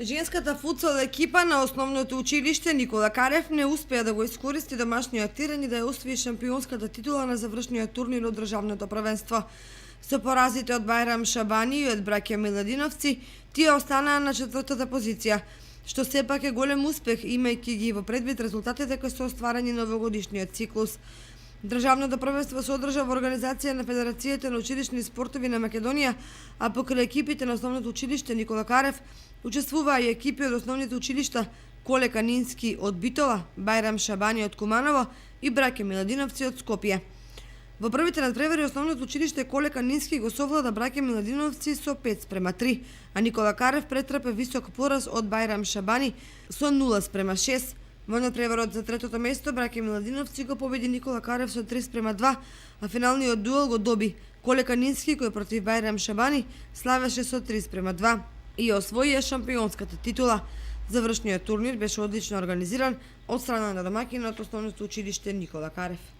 Женската футсал екипа на основното училиште Никола Карев не успеа да го искористи домашниот терен и да ја освои шампионската титула на завршниот турнир од државното првенство. Со поразите од Бајрам Шабани и од браќа Миладиновци, тие останаа на четвртата позиција, што сепак е голем успех, имајќи ги во предвид резултатите кои се остварени на овогодишниот циклус. Државното првенство се одржа во организација на Федерацијата на училишни спортови на Македонија, а покрај екипите на основното училиште Никола Карев учествуваа и екипи од основните училишта Коле Канински од Битола, Бајрам Шабани од Куманово и браќа Миладиновци од Скопје. Во првите надпревари основното училиште Коле Канински го совлада браќа Миладиновци со 5:3, а Никола Карев претрпе висок пораз од Бајрам Шабани со 0:6. Во надпреварот за третото место браќа Миладиновци го победи Никола Карев со 3:2, а финалниот дуел го доби Коле Канински кој против Бајрам Шабани славеше со 3:2 и освоија шампионската титула. Завршниот турнир беше одлично организиран од страна на домаќинот основното училиште Никола Карев.